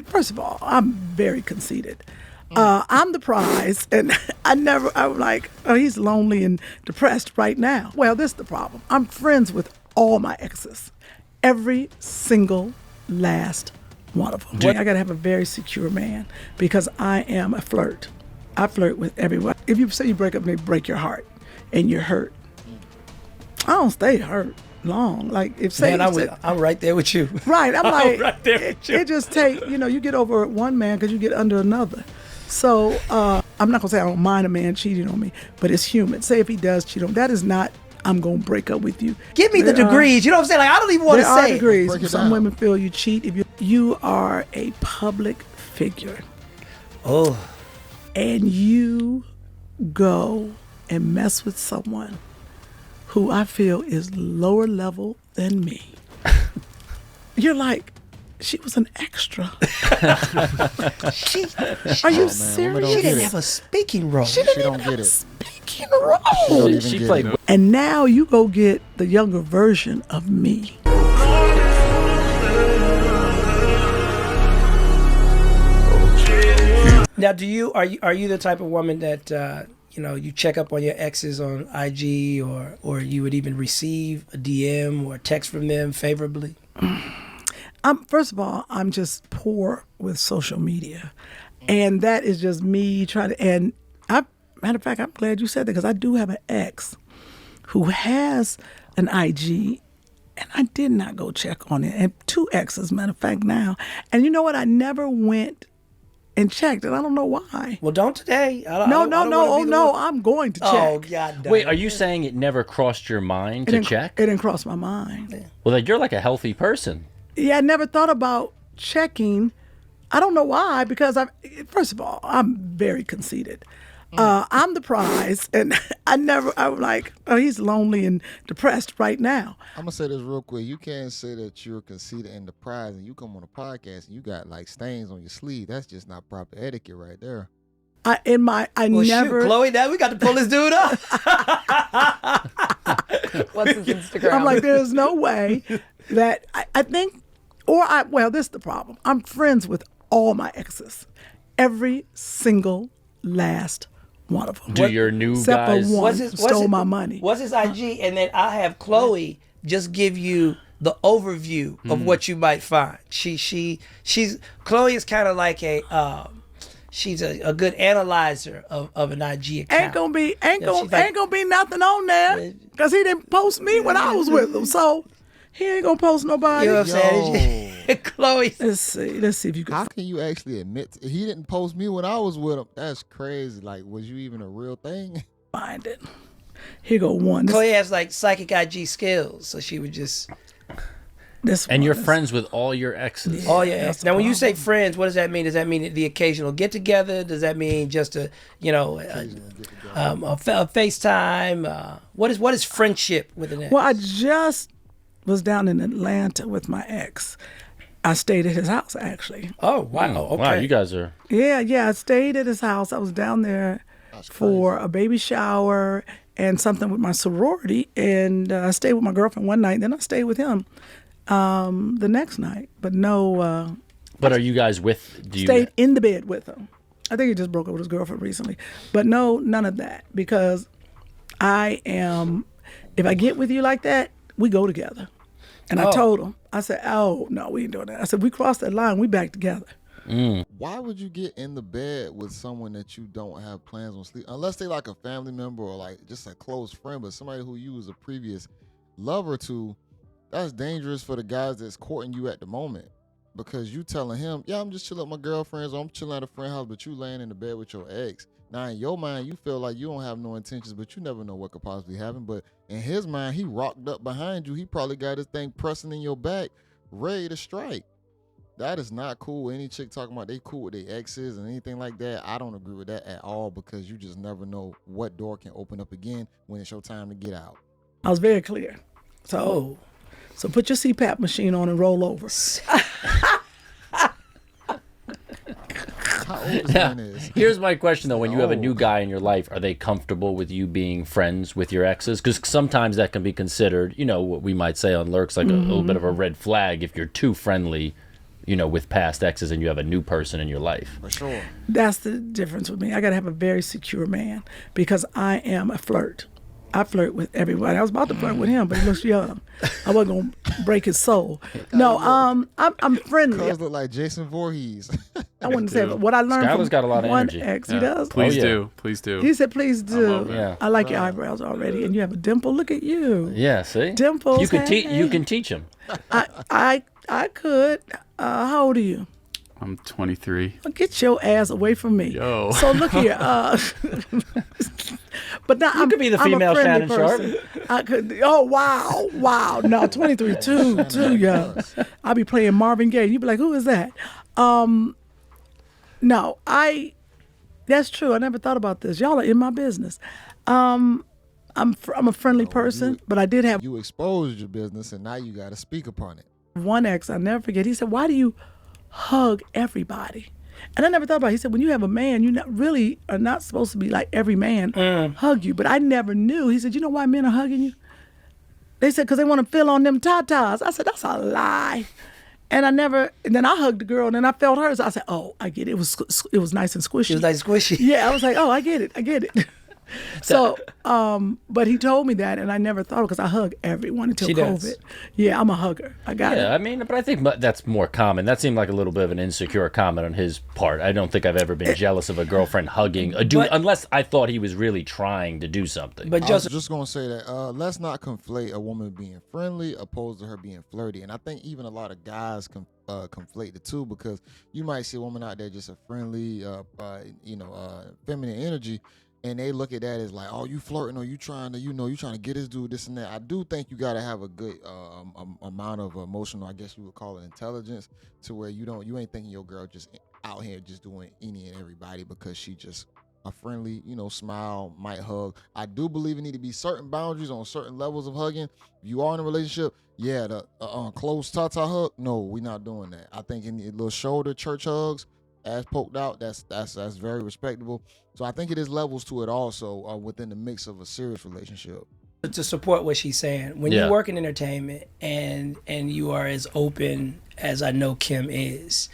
First of all, I'm very conceited. I'm the prize, and I'm like, oh, he's lonely and depressed right now. Well, this is the problem. I'm friends with all my exes, every single last one of them. I got to have a very secure man because I am a flirt. I flirt with everyone. If you say you break up, they break your heart, and you're hurt. I don't stay hurt long. Like if say, man, I'm right there with you. Right, I'm like, right there with you. It just take, you get over one man because you get under another. So I'm not gonna say I don't mind a man cheating on me, but it's human. Say if he does cheat on me, that is not, I'm gonna break up with you. Give me the degrees. You know what I'm saying? Like I don't even want to say. There are degrees. Some women feel you cheat if you are a public figure. Oh. And you go and mess with someone who I feel is lower level than me. You're like, she was an extra. Are you serious? She didn't have a speaking role. She didn't even have a speaking role. She played. And now you go get the younger version of me. Now, are you the type of woman that you check up on your exes on IG, or you would even receive a DM or a text from them favorably? First of all, I'm just poor with social media, and that is just me trying to. And matter of fact, I'm glad you said that because I do have an ex who has an IG, and I did not go check on it. And 2 exes, matter of fact, now. And you know what? I never went and checked, and I don't know why. Well, don't today. No, I'm going to check. Oh, God. Wait, are you saying it never crossed your mind to check? It didn't cross my mind. Yeah. Well, you're like a healthy person. Yeah, I never thought about checking. I don't know why, because first of all, I'm very conceited. I'm the prize, and I'm like, oh, he's lonely and depressed right now. I'm going to say this real quick. You can't say that you're conceited and the prize, and you come on a podcast and you got like stains on your sleeve. That's just not proper etiquette right there. Shoot, Chloe, now we got to pull this dude up. What's his Instagram? I'm like, there's no way that I think, well, this is the problem. I'm friends with all my exes, every single last one of them. Do your new except guys? For one stole my money. What's his IG? And then I have Chloe just give you the overview of what you might find. She's Chloe is kind of like she's a good analyzer of an IG account. Ain't gonna be nothing on there because he didn't post me when I was with him, so he ain't gonna post nobody. You know what I'm saying? Chloe. Let's see if you can. How can you actually admit he didn't post me when I was with him? That's crazy. Like, was you even a real thing? Find it. Here go one. Chloe has like psychic IG skills, so she would just. And you're friends with all your exes. All your exes. Now, when you say friends, what does that mean? Does that mean the occasional get together? Does that mean just a FaceTime? What is friendship with an ex? Well, I just was down in Atlanta with my ex. I stayed at his house, actually. Oh, wow. Okay. Wow, you guys are... Yeah, I stayed at his house. I was down there for a baby shower and something with my sorority, and I stayed with my girlfriend one night, then I stayed with him the next night. But no... But are you guys with... Stayed in the bed with him. I think he just broke up with his girlfriend recently. But no, none of that, because I am... If I get with you like that, we go together. And I told him, I said, oh, no, we ain't doing that. I said, we crossed that line, we back together. Why would you get in the bed with someone that you don't have plans on sleep? Unless they like a family member or like just a close friend, but somebody who you was a previous lover to, that's dangerous for the guys that's courting you at the moment. Because you telling him, yeah, I'm just chilling with my girlfriends or I'm chilling at a friend's house, but you laying in the bed with your ex. Now, in your mind, you feel like you don't have no intentions, but you never know what could possibly happen. But in his mind, he rocked up behind you. He probably got his thing pressing in your back, ready to strike. That is not cool. Any chick talking about they cool with their exes and anything like that, I don't agree with that at all, because you just never know what door can open up again when it's your time to get out. I was very clear. So put your CPAP machine on and roll over. How old is Yeah. is? Here's my question, though. When you have a new guy in your life, are they comfortable with you being friends with your exes? Because sometimes that can be considered, what we might say on Lurks, like a little bit of a red flag if you're too friendly with past exes and you have a new person in your life. For sure. That's the difference with me. I got to have a very secure man because I am a flirt. I flirt with everybody. I was about to flirt with him, but he looks young. I wasn't going to break his soul. No, I'm friendly. Cuz look like Jason Voorhees. I wouldn't say, but what I learned Skylar's from got a lot of one energy. ex, he does. Please yeah. do. Please do. He said, please do. love it. Yeah. I like your eyebrows already, and you have a dimple. Look at you. Yeah, see? Dimples, You can hey. you can teach him. I could. How old are you? I'm 23. Get your ass away from me. Yo. So look here. But now You could be the female Shannon Sharp. I could. Oh wow. No, 23, too young. I'll be playing Marvin Gaye. You be like, who is that? No, That's true. I never thought about this. Y'all are in my business. I'm a friendly person, but I did have You exposed your business, and now you got to speak upon it. one ex. I never forget. He said, "Why do you hug everybody?" And I never thought about it. He said, when you have a man, you are not supposed to be like every man hug you. But I never knew. He said, you know why men are hugging you? They said, because they want to feel on them tatas. I said, that's a lie. And then I hugged the girl and then I felt hers. I said, oh, I get it. It was nice and squishy. She was like squishy. Yeah, I was like, oh, I get it. So, but he told me that, and I never thought because I hug everyone until She COVID. does. Yeah, I'm a hugger. I got Yeah, it. I mean, but I think that's more common. That seemed like a little bit of an insecure comment on his part. I don't think I've ever been jealous of a girlfriend hugging a dude, unless I thought he was really trying to do something. But I was Joseph, just going to say that let's not conflate a woman being friendly opposed to her being flirty. And I think even a lot of guys conflate the two, because you might see a woman out there just a friendly, feminine energy, and they look at that as like, oh, you flirting, or you trying to get this dude, this and that. I do think you got to have a good amount of emotional, I guess you would call it, intelligence, to where you ain't thinking your girl just out here just doing any and everybody because she just a friendly, smile, might hug. I do believe it need to be certain boundaries on certain levels of hugging. If you are in a relationship, yeah, the close tata hug, no, we're not doing that. I think in the little shoulder church hugs, ass poked out, that's very respectable. So I think it is levels to it also within the mix of a serious relationship. to support what she's saying, when Yeah. you work in entertainment and you are as open as I know Kim is,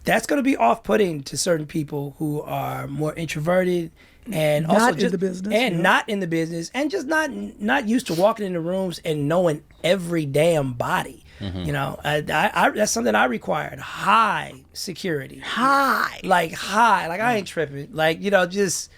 that's going to be off-putting to certain people who are more introverted and Not also in just the business, and yeah. not in the business and just not used to walking in the rooms and knowing every damn body. You know, I that's something I required. High security. Like I ain't tripping. Like, just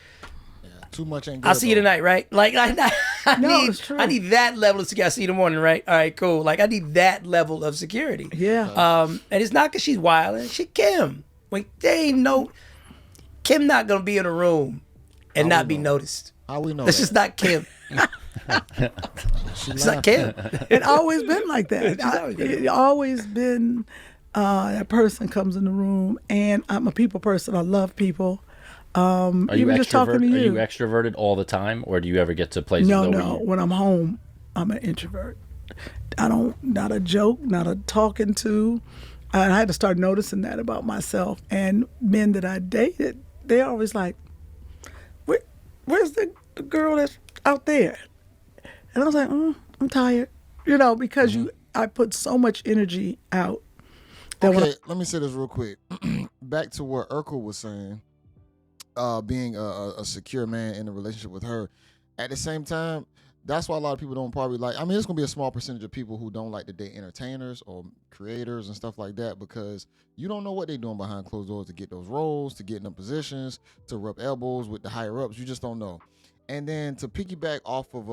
Too much ain't good. I'll see you though. tonight, right? Like I No, it's true. need that level of security. I'll see you in the morning, right? All right, cool. Like I need that level of security. Yeah. And it's not because she's wild. She Kim. Like they ain't no Kim not gonna be in a room and How not we be know? noticed. How we know That's that? just not Kim. She It's not laughing. Kim. It always been like that. always been It always been that person comes in the room, and I'm a people person. I love people. Are you even just talking to Are you you. extroverted all the time, or do you ever get to places No, though where no. you- When I'm home, I'm an introvert. Not a joke, not a talking to. And I had to start noticing that about myself. And men that I dated, they're always like, where's the girl that's out there? And I was like, I'm tired. Because I put so much energy out. That when Okay, let me say this real quick. Back to what Urkel was saying, being a secure man in a relationship with her. At the same time, that's why a lot of people don't probably like. I mean, it's gonna be a small percentage of people who don't like to date entertainers or creators and stuff like that, because you don't know what they're doing behind closed doors to get those roles, to get in them positions, to rub elbows with the higher ups. You just don't know. And then to piggyback off of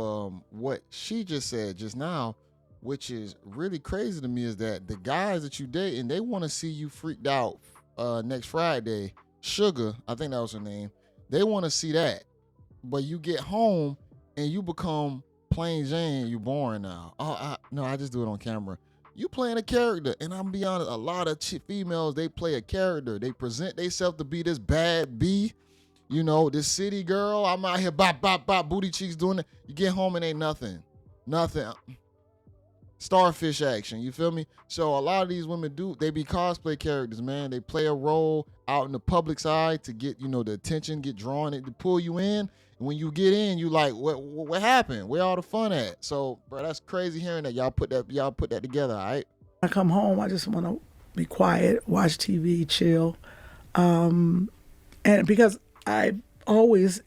what she just said just now, which is really crazy to me, is that the guys that you date and they want to see you freaked out next Friday. Sugar, I think that was her name. They want to see that, but you get home and you become plain Jane. You boring now. Oh, I just do it on camera. You playing a character, and I'm be honest, a lot of females, they play a character. They present themselves to be this bad B, this city girl. I'm out here bop bop bop booty cheeks doing it. You get home and ain't nothing. Starfish action, you feel me? So a lot of these women they be cosplay characters, man. They play a role out in the public's eye to get, the attention, get drawn, to pull you in. And when you get in, you like, what happened? Where all the fun at? So, bro, that's crazy hearing that y'all put that together, all right? I come home, I just want to be quiet, watch TV, chill. And because I always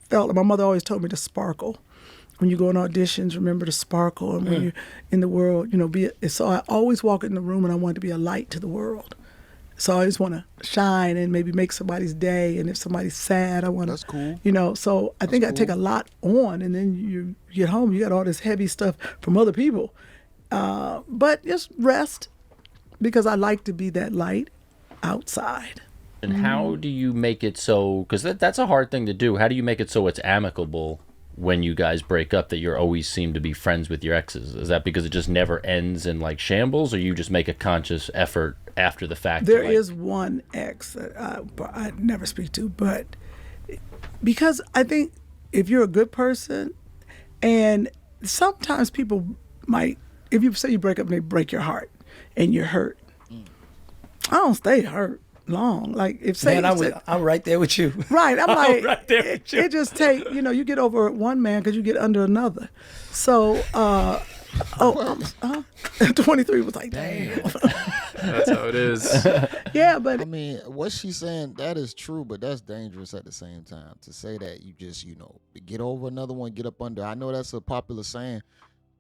felt, my mother always told me to sparkle. When you go on auditions, remember to sparkle. And when you're in the world, so I always walk in the room and I want to be a light to the world. So I always want to shine and maybe make somebody's day. And if somebody's sad, I want to. That's cool. So I think I take a lot on, and then you get home, you got all this heavy stuff from other people. But just rest, because I like to be that light outside. And how do you make it so, because that's a hard thing to do, how do you make it so it's amicable when you guys break up, that you always seem to be friends with your exes? Is that because it just never ends in like shambles, or you just make a conscious effort after the fact? There is one ex that I never speak to, but because I think if you're a good person, and sometimes people might, if you say you break up and they break your heart and you're hurt, I don't stay hurt long. Like if say, I'm right there with you. Right, I'm like, right there with you. It just take, you get over one man because you get under another. So, 23 was like, damn. That's how it is. Yeah, but I mean, what she's saying, that is true, but that's dangerous at the same time. To say that you just, get over another one, get up under. I know that's a popular saying,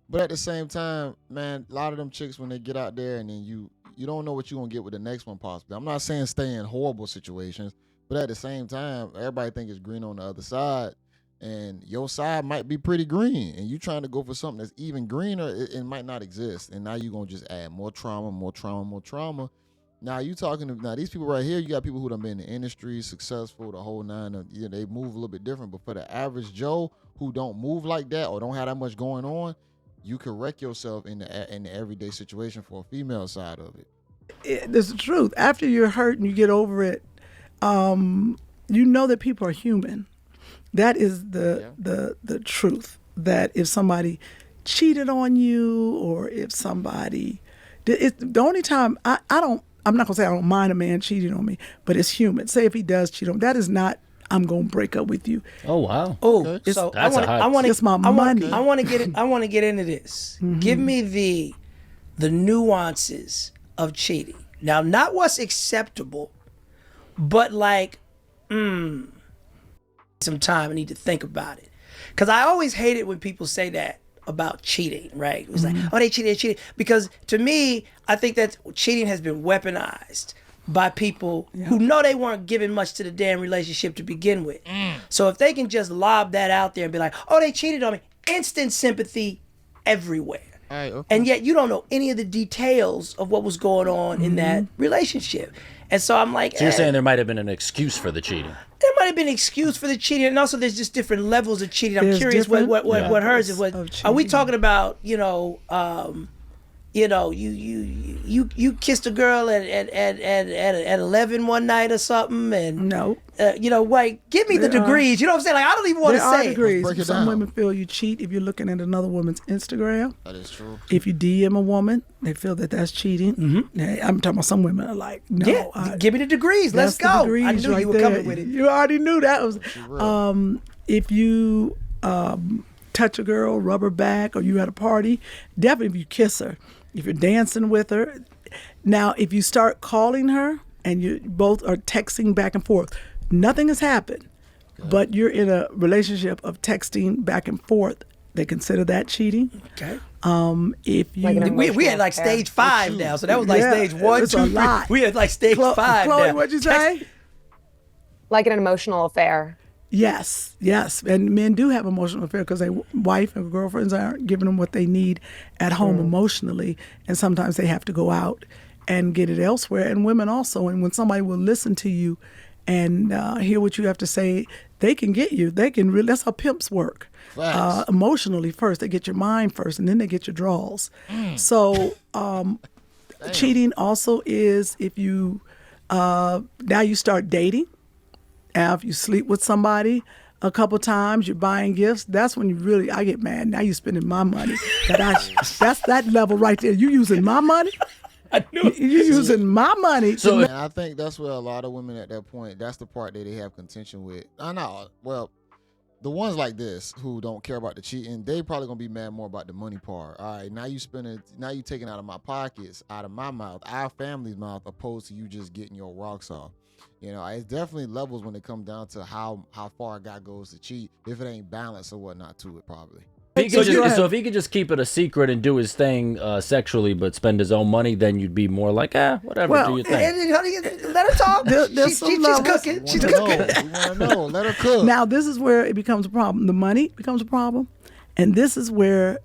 but at the same time, man, a lot of them chicks, when they get out there and then you don't know what you're going to get with the next one possibly. I'm not saying stay in horrible situations, but at the same time, everybody think it's green on the other side, and your side might be pretty green, and you trying to go for something that's even greener, it might not exist, and now you're going to just add more trauma, more trauma, more trauma. Now these people right here, you got people who done been in the industry, successful, the whole nine, they move a little bit different, but for the average Joe who don't move like that or don't have that much going on, you can wreck yourself in the everyday situation for a female side of it. It's the truth. After you're hurt and you get over it, you know that people are human. That is the truth. That if somebody cheated on you, or if somebody, the only time I'm not gonna say I don't mind a man cheating on me, but it's human. Say if he does cheat on me, that is not, I'm gonna break up with you. Oh wow. Oh, Okay. so That's I want to. It's my money. I want to get it. I want to get into this. Give me the nuances of cheating. Now, not what's acceptable, but like, some time. I need to think about it, because I always hate it when people say that about cheating. Right? It was like, oh, they cheated, because to me, I think that cheating has been weaponized by people who know they weren't giving much to the damn relationship to begin with. So if they can just lob that out there and be like, oh, they cheated on me, instant sympathy everywhere. All right, okay. And yet you don't know any of the details of what was going on in that relationship. And so I'm like, So you're saying there might have been an excuse for the cheating? there might have been an excuse for the cheating, and also there's just different levels of cheating. I'm There's curious what different hers is. levels What of are we cheating. talking about? You kissed a girl at 11 one night or something, and No. like, give me the There are- degrees. You know what I'm saying? Like, I don't even want There to are say it. degrees. break it Some down. women feel you cheat if you're looking at another woman's Instagram. That is true. If you DM a woman, they feel that that's cheating. I'm talking about some women are like, no. Yeah, give me the degrees. Let's that's the go. degrees I knew right you were there. coming with it. You already knew that was. real. If you touch a girl, rub her back, or you at a party, definitely if you kiss her, if you're dancing with her. Now, if you start calling her and you both are texting back and forth, nothing has happened, but you're in a relationship of texting back and forth, they consider that cheating. Okay. If you Like an We had like affair. stage 5 now, so that was like Yeah, stage 1, it's 2, a 3. lot. We had like stage 5 Chloe, now. what'd you say? Like an emotional affair. Yes, and men do have emotional affairs because their wife and girlfriends aren't giving them what they need at home emotionally, and sometimes they have to go out and get it elsewhere. And women also, and when somebody will listen to you and hear what you have to say, they can get you. They can really. That's how pimps work. Facts. Emotionally first, they get your mind first, and then they get your draws. So cheating also is if you now you start dating. Now, if you sleep with somebody a couple times, you're buying gifts, that's when I get mad. Now you're spending my money. That's that level right there. You using my money? I knew it. You using my money. So And I think that's where a lot of women at that point, that's the part that they have contention with. I know. Well, the ones like this who don't care about the cheating, they probably gonna be mad more about the money part. All right, now you taking out of my pockets, out of my mouth, our family's mouth, opposed to you just getting your rocks off. You know, it's definitely levels when it comes down to how far a guy goes to cheat. If it ain't balanced or whatnot to it, probably. So if he could just keep it a secret and do his thing sexually, but spend his own money, then you'd be more like, whatever, Well, do your thing. Let her talk. There's some She's levels. cooking. She's We cooking. want to know. Let her cook. Now, this is where it becomes a problem. The money becomes a problem. And this is where,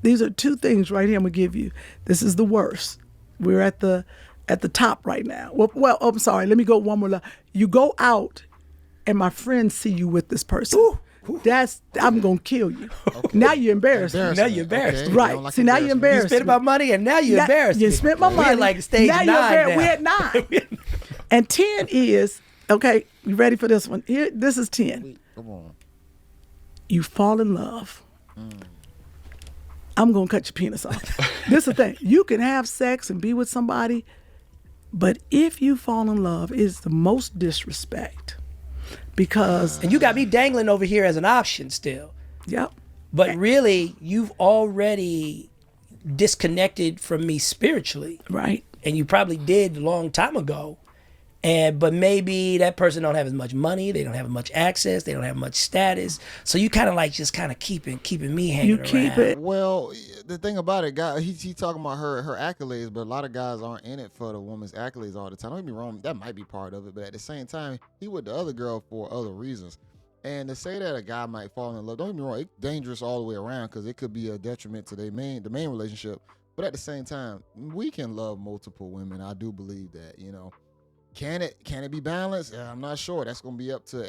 these are two things right here I'm going to give you. This is the worst. We're at the top right now. Well, I'm sorry. Let me go one more level. You go out and my friends see you with this person. I'm going to kill you. Okay. Now you're embarrassed. Now you're embarrassed. Okay. You Right. don't like See, now you're You embarrassed. spent my money and now you're embarrassed. You spent my money. We're like stage now 9 you're embarrassed. now. We're at 9. And 10 is, okay, you ready for this one? Here, this is 10. Come on. You fall in love. I'm going to cut your penis off. This is the thing. You can have sex and be with somebody, but if you fall in love, it's the most disrespect. Because, And you got me dangling over here as an option still. yep. But really, you've already disconnected from me spiritually. Right. And you probably did a long time ago. But maybe that person don't have as much money, they don't have much access, they don't have much status. So you kind of like just kind of keeping me hanging You around. keep it. Well, the thing about it, guy, he talking about her accolades, but a lot of guys aren't in it for the woman's accolades all the time. Don't get me wrong, that might be part of it, but at the same time, he with the other girl for other reasons. And to say that a guy might fall in love, don't get me wrong, it's dangerous all the way around because it could be a detriment to the main relationship. But at the same time, we can love multiple women. I do believe that, you know. Can it be balanced? I'm not sure. That's going to be up to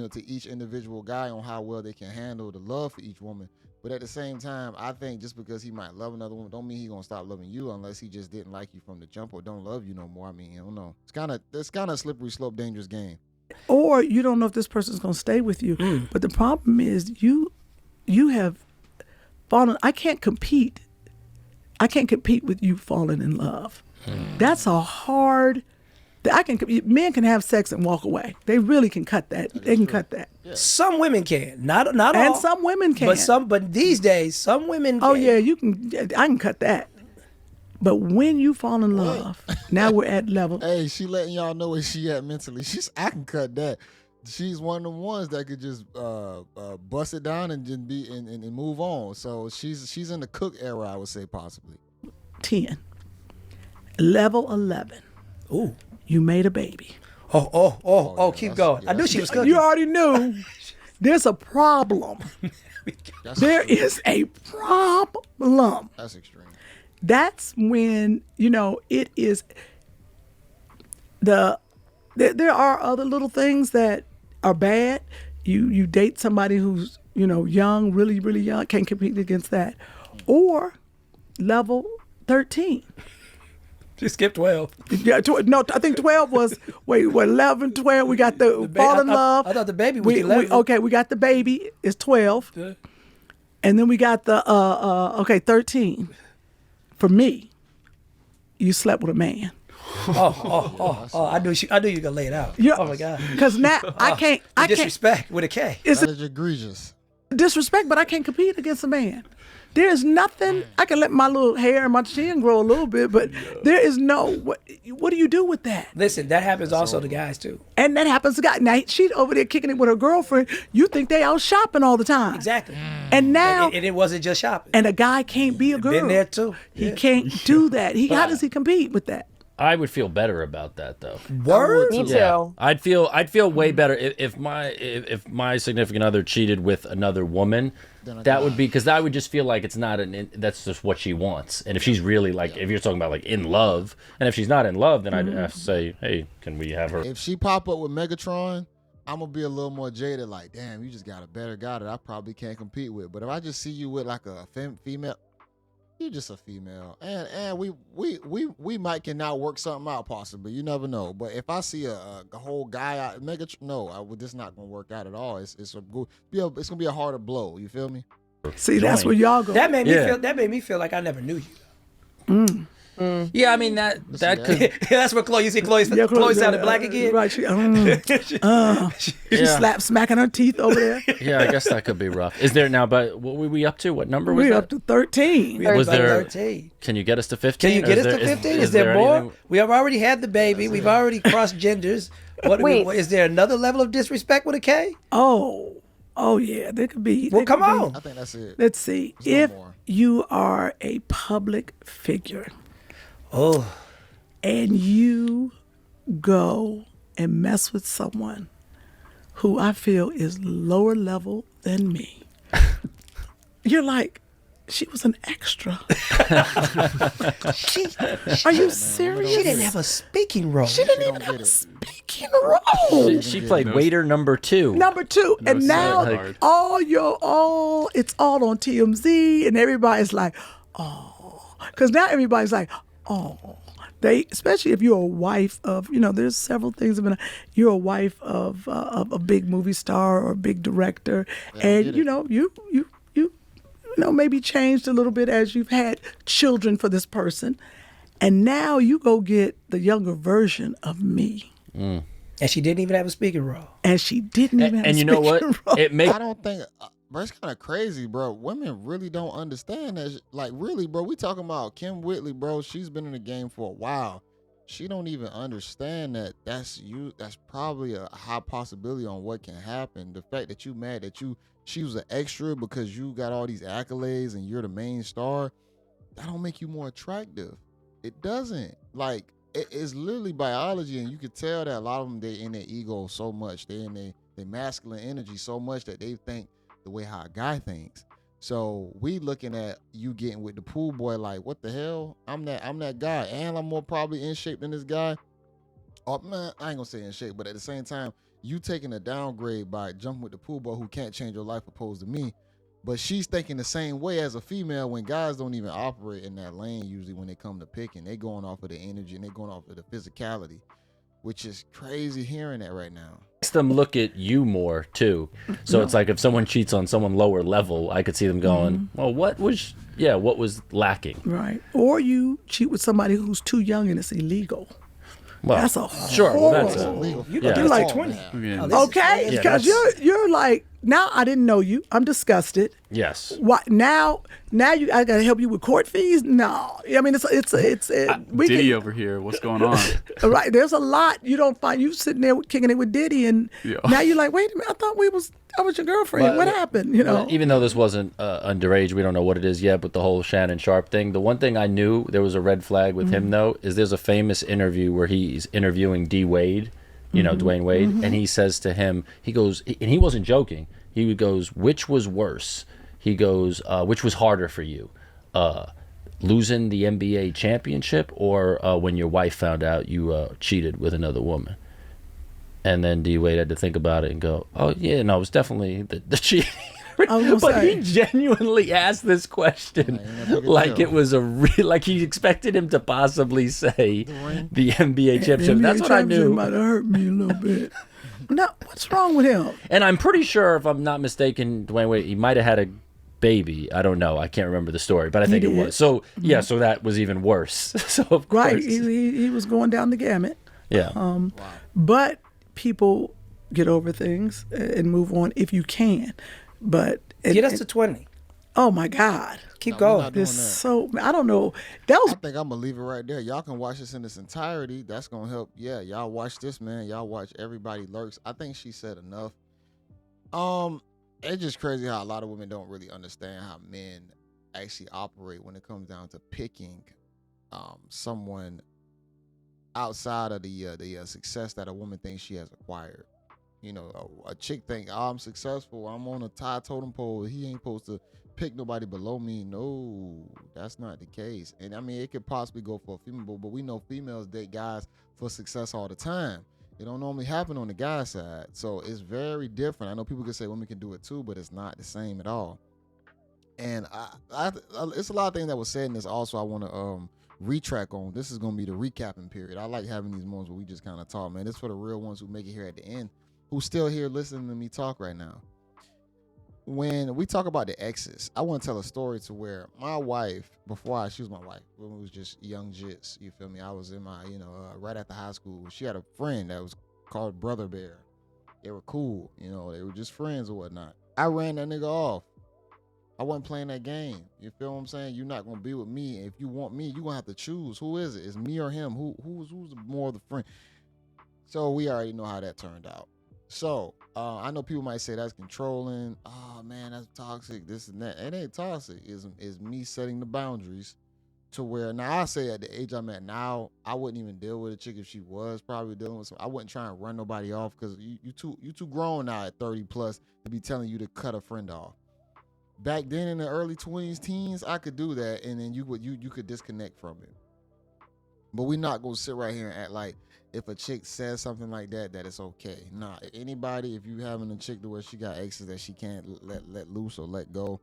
to each individual guy on how well they can handle the love for each woman. But at the same time, I think just because he might love another woman, don't mean he's going to stop loving you unless he just didn't like you from the jump or don't love you no more. I mean, I don't know. It's kind of a slippery slope, dangerous game. Or you don't know if this person's going to stay with you. But the problem is you have fallen. I can't compete with you falling in love. That's a hard. Men can have sex and walk away. They really can cut that. They can cut that. Some women can, not all. And some women can. But these days, some women. Oh can. yeah, you can. I can cut that. But when you fall in love, now we're at level. Hey, she letting y'all know where she at mentally. I can cut that. She's one of the ones that could just bust it down and just be and move on. So she's in the cook era, I would say possibly. 10. Level 11. Ooh. You made a baby. Oh, keep going. yeah, I knew she was cooking. You already knew. There's a problem. There is a problem. That's extreme. That's when, it is there are other little things that are bad. You date somebody who's, young, really, really young, can't compete against that. Or level 13. She skipped 12. Yeah, no, I think 12 was, 11, 12, we got the fall in love. I thought the baby was 11. We got the baby, it's 12. Yeah. And then we got the, 13. For me, you slept with a man. I knew you were gonna lay it out. Yeah. Oh my God. Because now I can't. Disrespect with a K. It's That is egregious. disrespect, but I can't compete against a man. There is nothing. I can let my little hair and my chin grow a little bit, but there is no. What do you do with that? Listen, that happens also to guys too. And that happens to guys. Now she's over there kicking it with her girlfriend. You think they out shopping all the time? Exactly. And now, And it wasn't just shopping. and a guy can't be a girl. Been there too. He Yeah. can't do that. How does he compete with that? I would feel better about that though. Word. Me too. Yeah, I'd feel way better if my significant other cheated with another woman. That would be because I would just feel like it's not that's just what she wants. And if she's really if you're talking about like in love, and if she's not in love, then I'd have to say, hey, can we have her? If she pop up with Megatron, I'm gonna be a little more jaded. Like, damn, you just got a better guy that I probably can't compete with. But if I just see you with like a female, you're just a female, and we might can now work something out possibly. You never know. But if I see a whole guy out, this not gonna work out at all. It's gonna be a harder blow. You feel me? See, that's where y'all go. That made me Yeah. feel. That made me feel like I never knew you. Yeah, I mean that could. That's what Chloe. You see, Chloe sounded black again. Right. She Yeah. slapped, smacking her teeth over there. Yeah, I guess that could be rough. Is there now? But what were we up to? What number was We're that? up to 13. We Was about there- 13. Can you get us to 15? Can you Or get us to 15? Is there more? anything- We have already had the baby. We've already crossed genders. Wait. Is there another level of disrespect with a K? Oh yeah, there could be. Well, there come could be. on. I think that's it. Let's see. There's no If more. you are a public figure Oh, and you go and mess with someone who I feel is lower level than me, you're like, she was an extra. she Are you serious? she didn't have a speaking role. She didn't even don't have get a it. speaking role. She played waiter number 2. Number 2, and now hard. it's all on TMZ, and everybody's like, oh, because now everybody's like, oh, they, especially if you're a wife of, there's several things about you're a wife of a big movie star or a big director, and get you maybe changed a little bit as you've had children for this person, and now you go get the younger version of me. And she didn't even have a speaking role. And she didn't even have And a you know what? speaking role. It makes I don't think, bro, it's kind of crazy, bro. Women really don't understand that. Like, really, bro, we talking about Kim Whitley, bro. She's been in the game for a while. She don't even understand that that's probably a high possibility on what can happen. The fact that you mad that she was an extra because you got all these accolades and you're the main star, that don't make you more attractive. It doesn't. Like, it's literally biology, and you could tell that a lot of them, they in their ego so much, they in their masculine energy so much that they think the way how a guy thinks. So we looking at you getting with the pool boy like, what the hell? I'm that guy, and I'm more probably in shape than this guy. Oh man, I ain't gonna say in shape, but at the same time, you taking a downgrade by jumping with the pool boy who can't change your life opposed to me. But she's thinking the same way as a female when guys don't even operate in that lane usually when they come to picking. They going off of the energy and they going off of the physicality, which is crazy hearing that right now. makes them look at you more too. So it's like if someone cheats on someone lower level, I could see them going, well, what was lacking? Right. Or you cheat with somebody who's too young and it's illegal. Well, That's a sure. Well, that's horrible- Illegal. You Yeah. gonna do You're like like 20. Yeah. Okay, Yeah, because that's- you're like, now I didn't know you. I'm disgusted. yes. What now I gotta help you with court fees? No, I mean we Diddy can, over here. What's going on? right. There's a lot you don't find. You sitting there kicking it with Diddy, and Yeah. now you're like, wait a minute, I was your girlfriend. What happened? Even though this wasn't underage, we don't know what it is yet, but the whole Shannon Sharp thing, the one thing I knew there was a red flag with him, though, is there's a famous interview where he's interviewing D. Wade, Dwayne Wade, and he says to him, he goes, and he wasn't joking, he goes, which was worse? He goes, which was harder for you? Losing the NBA championship or when your wife found out you cheated with another woman? And then D. Wade had to think about it and go, oh, yeah, no, it was definitely the cheating. I was gonna But say. he genuinely asked this question like it was like he expected him to possibly say the NBA championship. That's what I knew. Might have hurt me a little bit. No, what's wrong with him? And I'm pretty sure, if I'm not mistaken, Dwayne Wade, he might have had a baby. I don't know. I can't remember the story, but I think it did. was. So, yeah, so that was even worse. So, of course. Right, he was going down the gamut. Yeah. But people get over things and move on if you can. But Get us to 20. oh my God, Keep we're going. not doing this that. so I don't know. That was I think I'm gonna leave it right there. Y'all can watch this in its entirety. That's gonna help. Yeah, y'all watch this, man. Y'all watch Everybody Lurks. I think she said enough. It's just crazy how a lot of women don't really understand how men actually operate when it comes down to picking someone outside of the success that a woman thinks she has acquired. You know, a chick think, oh, I'm successful, I'm on a tie totem pole, he ain't supposed to pick nobody below me. No, that's not the case. And I mean, it could possibly go for a female, but we know females date guys for success all the time. It don't normally happen on the guy side. So it's very different. I know people can say women can do it too, but it's not the same at all. And it's a lot of things that was said in this also I want to retrack on. This is going to be the recapping period. I like having these moments where we just kind of talk, man. This for the real ones who make it here at the end, who's still here listening to me talk right now. when we talk about the exes, I want to tell a story to where my wife, she was my wife, when we was just young jits, you feel me? I was in my, right after high school. She had a friend that was called Brother Bear. They were cool, they were just friends or whatnot. I ran that nigga off. I wasn't playing that game. You feel what I'm saying? You're not gonna be with me. If you want me, you're gonna have to choose. Who is it? It's me or him? Who's more of the friend? So we already know how that turned out. So I know people might say that's controlling. Oh man, that's toxic. This and that. It ain't toxic. It's me setting the boundaries to where now I say at the age I'm at now, I wouldn't even deal with a chick if she was probably dealing with some. I wouldn't try and run nobody off because you too grown now at 30 plus to be telling you to cut a friend off. Back then in the early 20s, teens, I could do that, and then you could disconnect from it. But we're not gonna sit right here and act like if a chick says something like that it's okay. Nah, anybody, if you having a chick to where she got exes that she can't let loose or let go,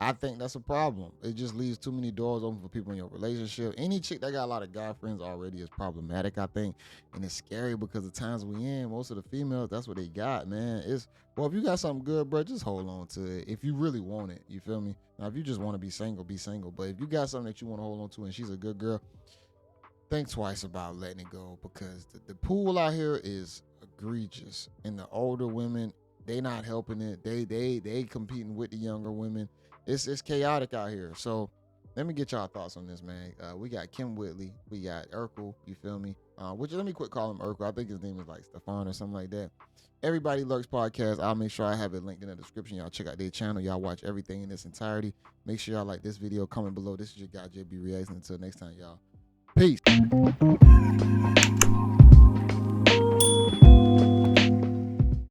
I think that's a problem. It just leaves too many doors open for people in your relationship. Any chick that got a lot of guy friends already is problematic, I think. And it's scary because the times we in, most of the females, that's what they got, man. If you got something good, bro, just hold on to it. If you really want it, you feel me? Now, if you just want to be single, be single. But if you got something that you want to hold on to and she's a good girl, think twice about letting it go because the pool out here is egregious. And the older women, they not helping it. They competing with the younger women. It's chaotic out here. So let me get y'all thoughts on this, man. We got Kim Whitley. We got Urkel. You feel me? Which let me quit calling him Urkel. I think his name is like Stefan or something like that. Everybody Lurks podcast. I'll make sure I have it linked in the description. Y'all check out their channel. Y'all watch everything in its entirety. Make sure y'all like this video. Comment below. This is your guy JayBReacts. Until next time, y'all. Peace.